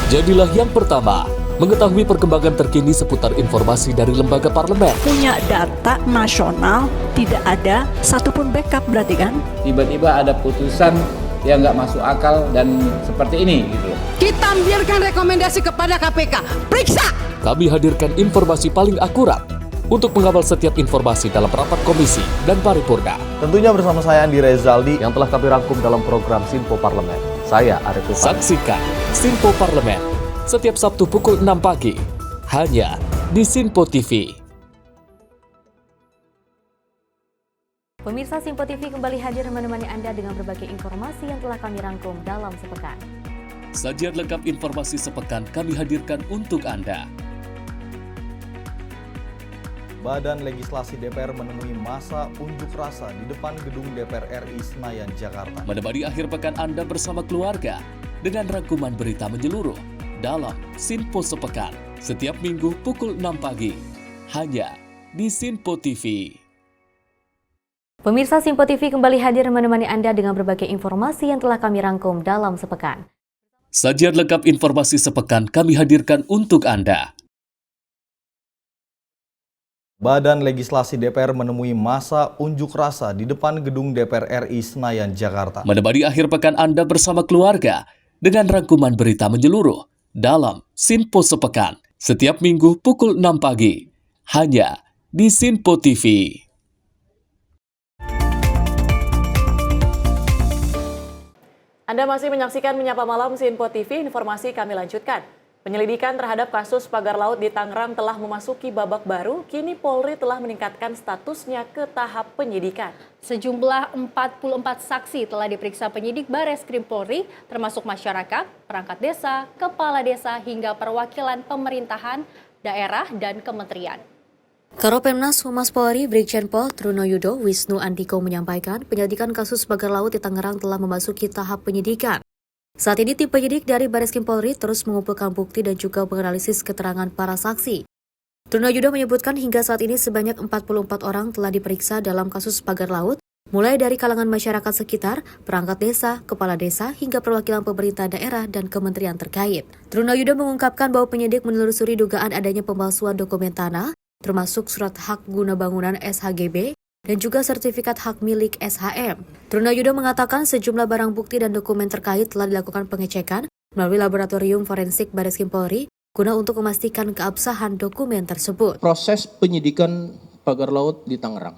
Jadilah yang pertama mengetahui perkembangan terkini seputar informasi dari lembaga parlemen. Punya data nasional, tidak ada satupun backup berarti kan? Tiba-tiba ada putusan yang nggak masuk akal dan seperti ini gitu. Kita ambilkan rekomendasi kepada KPK, periksa! Kami hadirkan informasi paling akurat, untuk mengawal setiap informasi dalam rapat komisi dan paripurna. Tentunya bersama saya Andi Rezaldi yang telah kami rangkum dalam program Sinpo Parlemen. Saya Arif Rifani. Saksikan Sinpo Parlemen setiap Sabtu pukul 6 pagi hanya di Sinpo TV. Pemirsa, Sinpo TV kembali hadir menemani Anda dengan berbagai informasi yang telah kami rangkum dalam sepekan. Sajian lengkap informasi sepekan kami hadirkan untuk Anda. Badan Legislasi DPR menemui masa unjuk rasa di depan gedung DPR RI Senayan, Jakarta. Menemani akhir pekan Anda bersama keluarga dengan rangkuman berita menyeluruh dalam Sinpo Sepekan setiap minggu pukul 6 pagi hanya di Sinpo TV. Pemirsa, Sinpo TV kembali hadir menemani Anda dengan berbagai informasi yang telah kami rangkum dalam sepekan. Sajian lengkap informasi sepekan kami hadirkan untuk Anda. Badan Legislasi DPR menemui masa unjuk rasa di depan gedung DPR RI Senayan, Jakarta. Menemani akhir pekan Anda bersama keluarga dengan rangkuman berita menyeluruh dalam Sinpo Sepekan setiap minggu pukul 6 pagi hanya di Sinpo TV. Anda masih menyaksikan Menyapa Malam Sinpo TV, informasi kami lanjutkan. Penyelidikan terhadap kasus pagar laut di Tangerang telah memasuki babak baru, kini Polri telah meningkatkan statusnya ke tahap penyidikan. Sejumlah 44 saksi telah diperiksa penyidik Bareskrim Polri, termasuk masyarakat, perangkat desa, kepala desa, hingga perwakilan pemerintahan, daerah, dan kementerian. Karopemnas Humas Polri Brigjen Pol Truno Yudo Wisnu Andiko menyampaikan penyelidikan kasus pagar laut di Tangerang telah memasuki tahap penyidikan. Saat ini tim penyidik dari Bareskrim Polri terus mengumpulkan bukti dan juga menganalisis keterangan para saksi. Truno Yudo menyebutkan hingga saat ini sebanyak 44 orang telah diperiksa dalam kasus pagar laut, mulai dari kalangan masyarakat sekitar, perangkat desa, kepala desa, hingga perwakilan pemerintah daerah dan kementerian terkait. Truno Yudo mengungkapkan bahwa penyidik menelusuri dugaan adanya pemalsuan dokumen tanah, termasuk surat hak guna bangunan SHGB dan juga sertifikat hak milik SHM. Truno Yudo mengatakan sejumlah barang bukti dan dokumen terkait telah dilakukan pengecekan melalui laboratorium forensik Bareskrim Polri guna untuk memastikan keabsahan dokumen tersebut. Proses penyidikan pagar laut di Tangerang.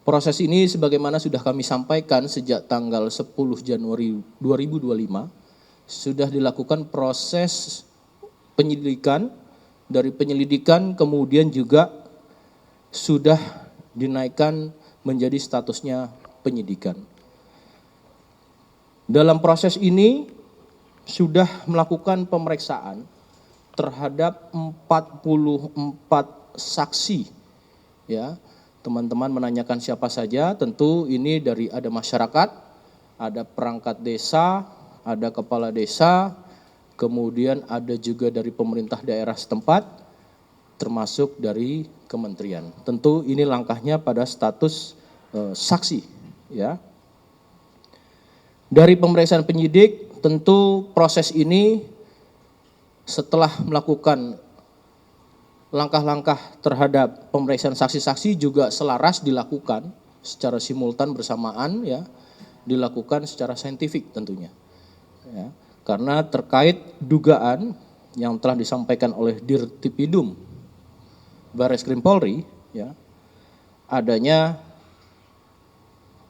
Proses ini sebagaimana sudah kami sampaikan sejak tanggal 10 Januari 2025 sudah dilakukan proses penyelidikan. Dari penyelidikan kemudian juga sudah dinaikkan menjadi statusnya penyidikan. Dalam proses ini sudah melakukan pemeriksaan terhadap 44 saksi. Ya, teman-teman menanyakan siapa saja, tentu ini dari ada masyarakat, ada perangkat desa, ada kepala desa, kemudian ada juga dari pemerintah daerah setempat, termasuk dari kementerian. Tentu ini langkahnya pada status saksi. Ya. Dari pemeriksaan penyidik, tentu proses ini setelah melakukan langkah-langkah terhadap pemeriksaan saksi-saksi juga selaras dilakukan secara simultan bersamaan, ya, dilakukan secara saintifik tentunya. Ya. Karena terkait dugaan yang telah disampaikan oleh Dirtipidum Bareskrim Polri, ya, adanya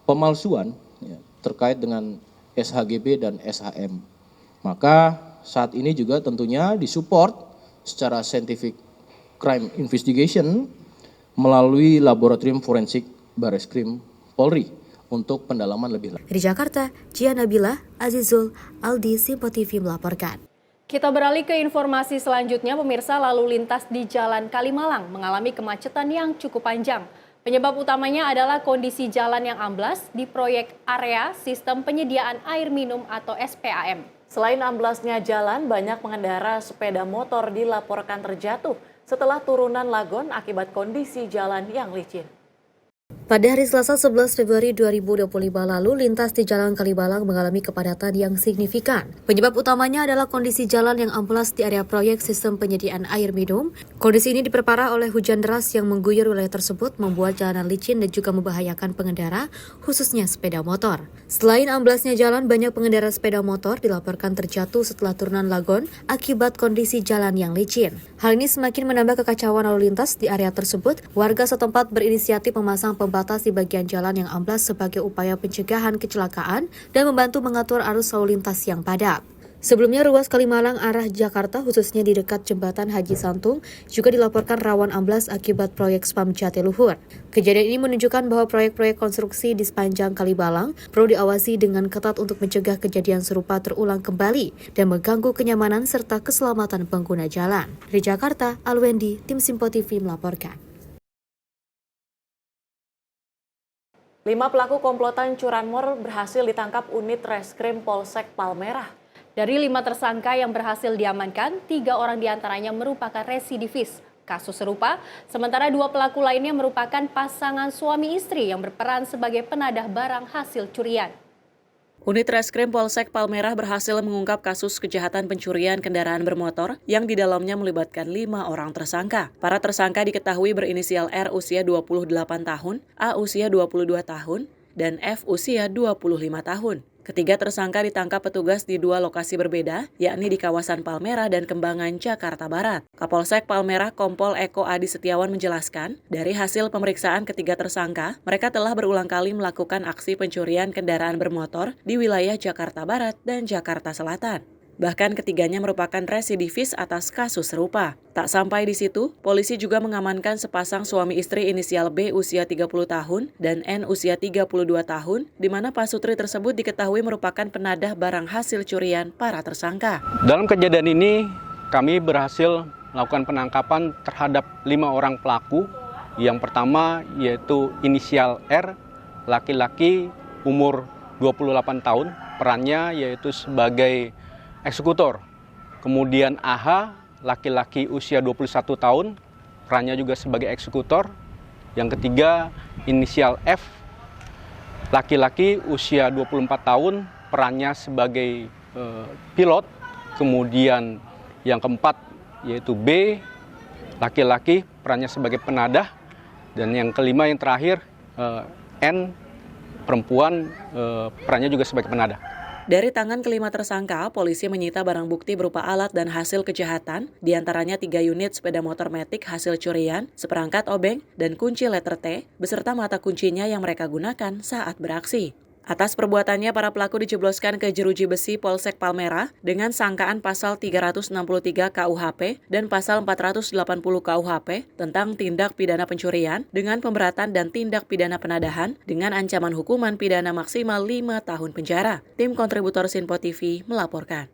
pemalsuan, ya, terkait dengan SHGB dan SHM. Maka saat ini juga tentunya disupport secara scientific crime investigation melalui laboratorium forensik Bareskrim Polri untuk pendalaman lebih lanjut. Di Jakarta, Gia Nabila, Azizul, Aldi, Sinpo TV melaporkan. Kita beralih ke informasi selanjutnya, pemirsa. Lalu lintas di Jalan Kalimalang mengalami kemacetan yang cukup panjang. Penyebab utamanya adalah kondisi jalan yang amblas di proyek area sistem penyediaan air minum atau SPAM. Selain amblasnya jalan, banyak pengendara sepeda motor dilaporkan terjatuh setelah turunan lagon akibat kondisi jalan yang licin. Pada hari Selasa 11 Februari 2025 lalu, lintas di Jalan Kalibalang mengalami kepadatan yang signifikan. Penyebab utamanya adalah kondisi jalan yang amblas di area proyek sistem penyediaan air minum. Kondisi ini diperparah oleh hujan deras yang mengguyur wilayah tersebut, membuat jalanan licin dan juga membahayakan pengendara, khususnya sepeda motor. Selain amblasnya jalan, banyak pengendara sepeda motor dilaporkan terjatuh setelah turunan lagon akibat kondisi jalan yang licin. Hal ini semakin menambah kekacauan lalu lintas di area tersebut. Warga setempat berinisiatif memasang pembatas di bagian jalan yang amblas sebagai upaya pencegahan kecelakaan dan membantu mengatur arus lalu lintas yang padat. Sebelumnya, ruas Kalimalang arah Jakarta, khususnya di dekat Jembatan Haji Santung, juga dilaporkan rawan amblas akibat proyek spam Jatiluhur. Kejadian ini menunjukkan bahwa proyek-proyek konstruksi di sepanjang Kalibalang perlu diawasi dengan ketat untuk mencegah kejadian serupa terulang kembali dan mengganggu kenyamanan serta keselamatan pengguna jalan. Dari Jakarta, Alwendi, Tim Simpo TV melaporkan. 5 pelaku komplotan curanmor berhasil ditangkap unit Reskrim Polsek Palmerah. Dari 5 tersangka yang berhasil diamankan, 3 orang diantaranya merupakan residivis kasus serupa, sementara 2 pelaku lainnya merupakan pasangan suami istri yang berperan sebagai penadah barang hasil curian. Unit Reskrim Polsek Palmerah berhasil mengungkap kasus kejahatan pencurian kendaraan bermotor yang di dalamnya melibatkan 5 orang tersangka. Para tersangka diketahui berinisial R usia 28 tahun, A usia 22 tahun, dan F usia 25 tahun. Ketiga tersangka ditangkap petugas di 2 lokasi berbeda, yakni di kawasan Palmerah dan Kembangan, Jakarta Barat. Kapolsek Palmerah Kompol Eko Adi Setiawan menjelaskan, dari hasil pemeriksaan ketiga tersangka, mereka telah berulang kali melakukan aksi pencurian kendaraan bermotor di wilayah Jakarta Barat dan Jakarta Selatan. Bahkan ketiganya merupakan residivis atas kasus serupa. Tak sampai di situ, polisi juga mengamankan sepasang suami istri inisial B usia 30 tahun dan N usia 32 tahun, di mana pasutri tersebut diketahui merupakan penadah barang hasil curian para tersangka. Dalam kejadian ini, kami berhasil melakukan penangkapan terhadap 5 orang pelaku. Yang pertama yaitu inisial R, laki-laki umur 28 tahun, perannya yaitu sebagai eksekutor. Kemudian AH, laki-laki usia 21 tahun, perannya juga sebagai eksekutor. Yang ketiga, inisial F, laki-laki usia 24 tahun, perannya sebagai pilot. Kemudian yang keempat yaitu B, laki-laki, perannya sebagai penadah. Dan yang kelima, yang terakhir, N, perempuan, perannya juga sebagai penadah. Dari tangan kelima tersangka, polisi menyita barang bukti berupa alat dan hasil kejahatan, diantaranya 3 unit sepeda motor matic hasil curian, seperangkat obeng, dan kunci letter T, beserta mata kuncinya yang mereka gunakan saat beraksi. Atas perbuatannya, para pelaku dijebloskan ke jeruji besi Polsek Palmerah dengan sangkaan pasal 363 KUHP dan pasal 480 KUHP tentang tindak pidana pencurian dengan pemberatan dan tindak pidana penadahan dengan ancaman hukuman pidana maksimal 5 tahun penjara. Tim kontributor Sinpo TV melaporkan.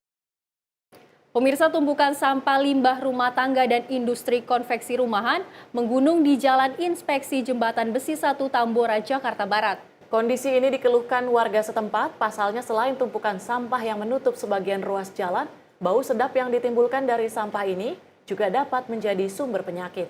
Pemirsa, tumpukan sampah limbah rumah tangga dan industri konveksi rumahan menggunung di Jalan Inspeksi Jembatan Besi 1 Tambora, Jakarta Barat. Kondisi ini dikeluhkan warga setempat, pasalnya selain tumpukan sampah yang menutup sebagian ruas jalan, bau sedap yang ditimbulkan dari sampah ini juga dapat menjadi sumber penyakit.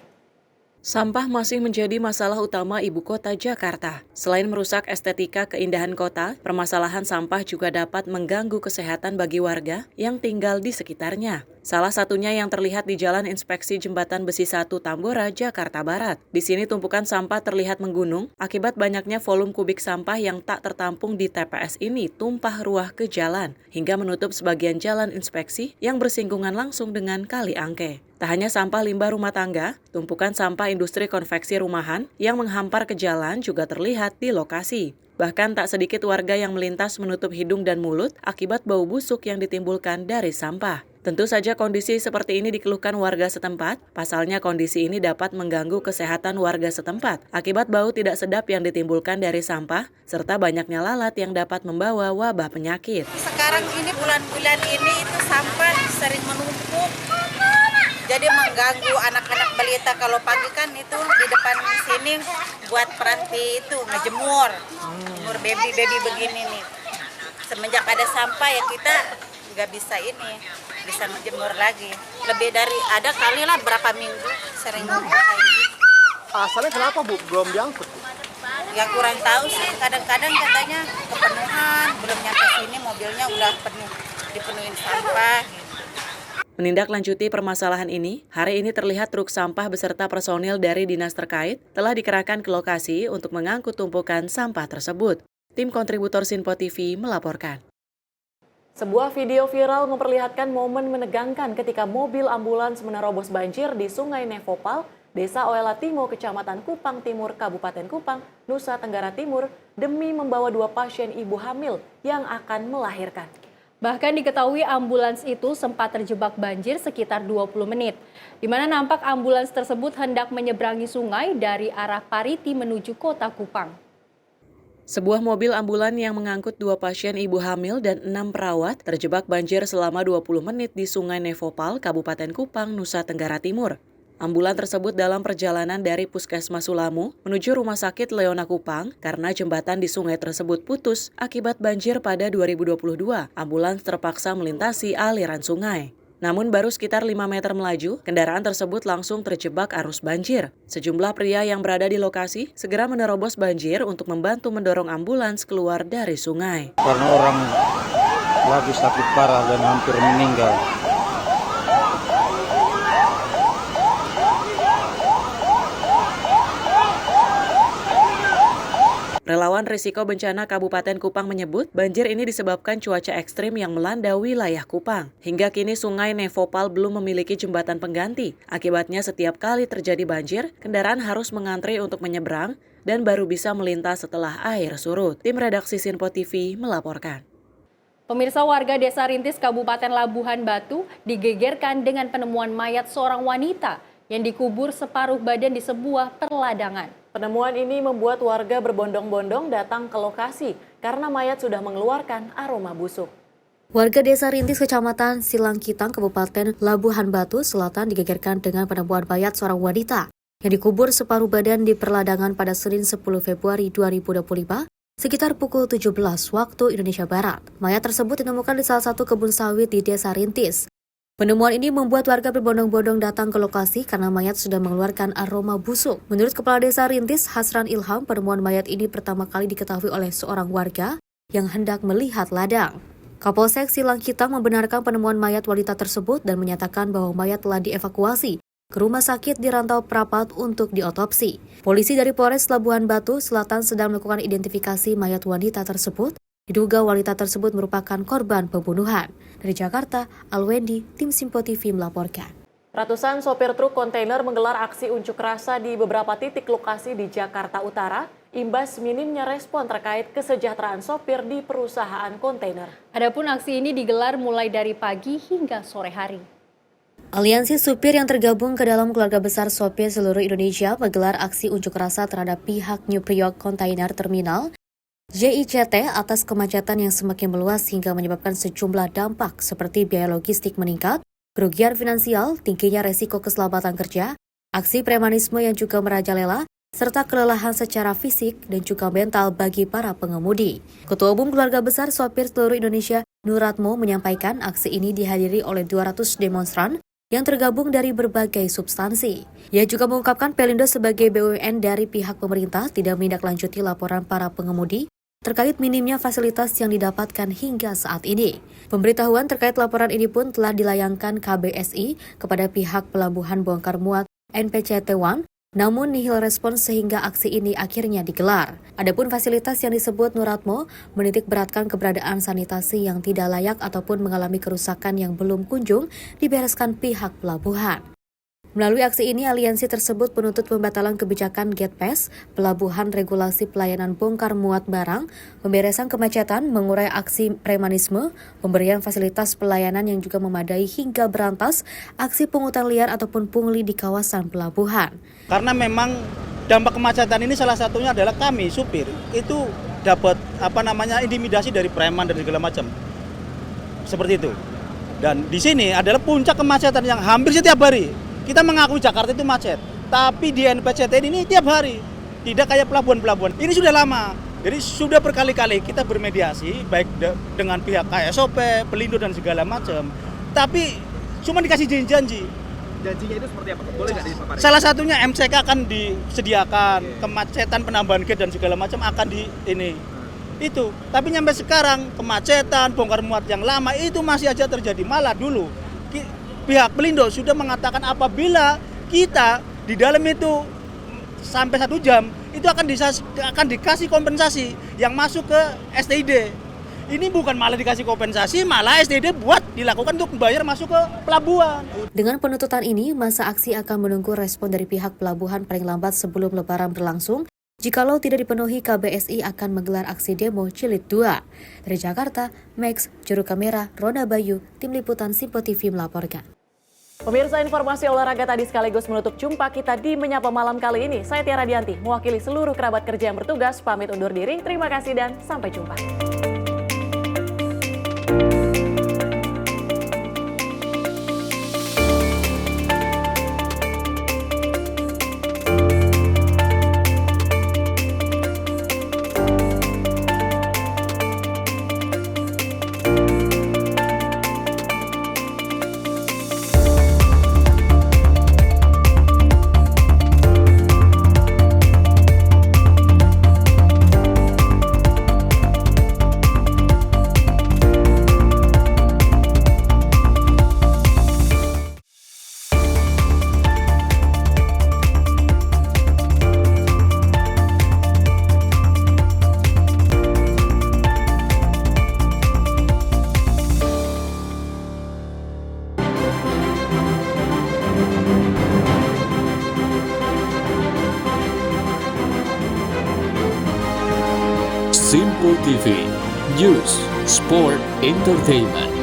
Sampah masih menjadi masalah utama ibu kota Jakarta. Selain merusak estetika keindahan kota, permasalahan sampah juga dapat mengganggu kesehatan bagi warga yang tinggal di sekitarnya. Salah satunya yang terlihat di Jalan Inspeksi Jembatan Besi 1 Tambora, Jakarta Barat. Di sini tumpukan sampah terlihat menggunung akibat banyaknya volume kubik sampah yang tak tertampung di TPS ini tumpah ruah ke jalan hingga menutup sebagian jalan inspeksi yang bersinggungan langsung dengan Kali Angke. Tak hanya sampah limbah rumah tangga, tumpukan sampah industri konveksi rumahan yang menghampar ke jalan juga terlihat di lokasi. Bahkan tak sedikit warga yang melintas menutup hidung dan mulut akibat bau busuk yang ditimbulkan dari sampah. Tentu saja kondisi seperti ini dikeluhkan warga setempat, pasalnya kondisi ini dapat mengganggu kesehatan warga setempat akibat bau tidak sedap yang ditimbulkan dari sampah, serta banyaknya lalat yang dapat membawa wabah penyakit. Sekarang ini bulan-bulan ini itu sampah sering menumpuk, jadi mengganggu anak-anak balita. Kalau pagi kan itu di depan sini buat peranti itu ngejemur, jemur baby begini nih. Semenjak ada sampah ya kita nggak bisa ngejemur lagi. Lebih dari ada kali lah berapa minggu sering. Asalnya kenapa Bu belum diangkut? Ya kurang tahu sih, kadang-kadang katanya kepenuhan, belum nyampe sini mobilnya udah penuh, dipenuhin sampah. Menindaklanjuti permasalahan ini, hari ini terlihat truk sampah beserta personil dari dinas terkait telah dikerahkan ke lokasi untuk mengangkut tumpukan sampah tersebut. Tim kontributor Sinpo TV melaporkan. Sebuah video viral memperlihatkan momen menegangkan ketika mobil ambulans menerobos banjir di Sungai Nevopal, Desa Oelatimo, Kecamatan Kupang Timur, Kabupaten Kupang, Nusa Tenggara Timur, demi membawa 2 pasien ibu hamil yang akan melahirkan. Bahkan diketahui ambulans itu sempat terjebak banjir sekitar 20 menit, di mana nampak ambulans tersebut hendak menyeberangi sungai dari arah Pariti menuju kota Kupang. Sebuah mobil ambulan yang mengangkut 2 pasien ibu hamil dan 6 perawat terjebak banjir selama 20 menit di Sungai Nevopal, Kabupaten Kupang, Nusa Tenggara Timur. Ambulan tersebut dalam perjalanan dari Puskesmas Sulamu menuju Rumah Sakit Leona Kupang karena jembatan di sungai tersebut putus akibat banjir pada 2022. Ambulans terpaksa melintasi aliran sungai. Namun baru sekitar 5 meter melaju, kendaraan tersebut langsung terjebak arus banjir. Sejumlah pria yang berada di lokasi segera menerobos banjir untuk membantu mendorong ambulans keluar dari sungai. Karena orang lagi sakit parah dan hampir meninggal. Relawan Risiko Bencana Kabupaten Kupang menyebut banjir ini disebabkan cuaca ekstrim yang melanda wilayah Kupang. Hingga kini Sungai Nevopal belum memiliki jembatan pengganti. Akibatnya setiap kali terjadi banjir, kendaraan harus mengantri untuk menyeberang dan baru bisa melintas setelah air surut. Tim redaksi Sinpo TV melaporkan. Pemirsa, warga Desa Rintis Kabupaten Labuhan Batu digegerkan dengan penemuan mayat seorang wanita yang dikubur separuh badan di sebuah perladangan. Penemuan ini membuat warga berbondong-bondong datang ke lokasi karena mayat sudah mengeluarkan aroma busuk. Warga Desa Rintis Kecamatan Silangkitang Kabupaten Labuhan Batu Selatan digegerkan dengan penemuan mayat seorang wanita yang dikubur separuh badan di perladangan pada Senin 10 Februari 2025 sekitar pukul 17 waktu Indonesia Barat. Mayat tersebut ditemukan di salah satu kebun sawit di Desa Rintis. Penemuan ini membuat warga berbondong-bondong datang ke lokasi karena mayat sudah mengeluarkan aroma busuk. Menurut Kepala Desa Rintis, Hasran Ilham, penemuan mayat ini pertama kali diketahui oleh seorang warga yang hendak melihat ladang. Kapolsek Silangkitang membenarkan penemuan mayat wanita tersebut dan menyatakan bahwa mayat telah dievakuasi ke rumah sakit di Rantau Prapat untuk diotopsi. Polisi dari Polres Labuhan Batu Selatan sedang melakukan identifikasi mayat wanita tersebut. Diduga wanita tersebut merupakan korban pembunuhan. Dari Jakarta, Alwendi, Tim Sinpo TV melaporkan. Ratusan sopir truk kontainer menggelar aksi unjuk rasa di beberapa titik lokasi di Jakarta Utara, imbas minimnya respon terkait kesejahteraan sopir di perusahaan kontainer. Adapun aksi ini digelar mulai dari pagi hingga sore hari. Aliansi supir yang tergabung ke dalam keluarga besar sopir seluruh Indonesia menggelar aksi unjuk rasa terhadap pihak New Priok Container Terminal JICT atas kemacetan yang semakin meluas hingga menyebabkan sejumlah dampak seperti biaya logistik meningkat, kerugian finansial, tingginya resiko keselamatan kerja, aksi premanisme yang juga merajalela, serta kelelahan secara fisik dan juga mental bagi para pengemudi. Ketua Umum Keluarga Besar Sopir Seluruh Indonesia, Nuratmo, menyampaikan aksi ini dihadiri oleh 200 demonstran yang tergabung dari berbagai substansi. Ia juga mengungkapkan Pelindo sebagai BUMN dari pihak pemerintah tidak menindaklanjuti laporan para pengemudi terkait minimnya fasilitas yang didapatkan hingga saat ini. Pemberitahuan terkait laporan ini pun telah dilayangkan KBSI kepada pihak Pelabuhan Bongkar Muat NPCT1, namun nihil respon sehingga aksi ini akhirnya digelar. Adapun fasilitas yang disebut Nuratmo menitik beratkan keberadaan sanitasi yang tidak layak ataupun mengalami kerusakan yang belum kunjung dibereskan pihak pelabuhan. Melalui aksi ini, aliansi tersebut menuntut pembatalan kebijakan Gate Pass, pelabuhan regulasi pelayanan bongkar muat barang, pemberesan kemacetan, mengurai aksi premanisme, pemberian fasilitas pelayanan yang juga memadai hingga berantas aksi pungutan liar ataupun pungli di kawasan pelabuhan. Karena memang dampak kemacetan ini salah satunya adalah kami supir itu dapat intimidasi dari preman dan segala macam. Seperti itu. Dan di sini adalah puncak kemacetan yang hampir setiap hari. Kita mengakui Jakarta itu macet, tapi di NPCT ini tiap hari, tidak kayak pelabuhan-pelabuhan. Ini sudah lama, jadi sudah berkali-kali kita bermediasi, baik dengan pihak KSOP, Pelindo dan segala macam. Tapi cuma dikasih janji-janji, Janjinya itu seperti apa? Boleh nggak dipaparkan? Salah satunya MCK akan disediakan, kemacetan penambahan gate dan segala macam akan itu. Tapi nyampe sekarang kemacetan, bongkar muat yang lama itu masih aja terjadi. Malah dulu pihak Pelindo sudah mengatakan apabila kita di dalam itu sampai 1 jam itu akan dikasih kompensasi yang masuk ke STID. Ini bukan malah dikasih kompensasi, malah STID buat dilakukan untuk membayar masuk ke pelabuhan. Dengan penuntutan ini, masa aksi akan menunggu respon dari pihak pelabuhan paling lambat sebelum Lebaran berlangsung. Jikalau tidak dipenuhi, KBSI akan menggelar aksi demo Jilid 2. Dari Jakarta, Max, juru kamera Rona Bayu, Tim Liputan Simpo TV melaporkan. Pemirsa, informasi olahraga tadi sekaligus menutup jumpa kita di Menyapa Malam kali ini. Saya Tiara Dianti, mewakili seluruh kerabat kerja yang bertugas, pamit undur diri. Terima kasih dan sampai jumpa. Simpo TV, News, Sport, Entertainment.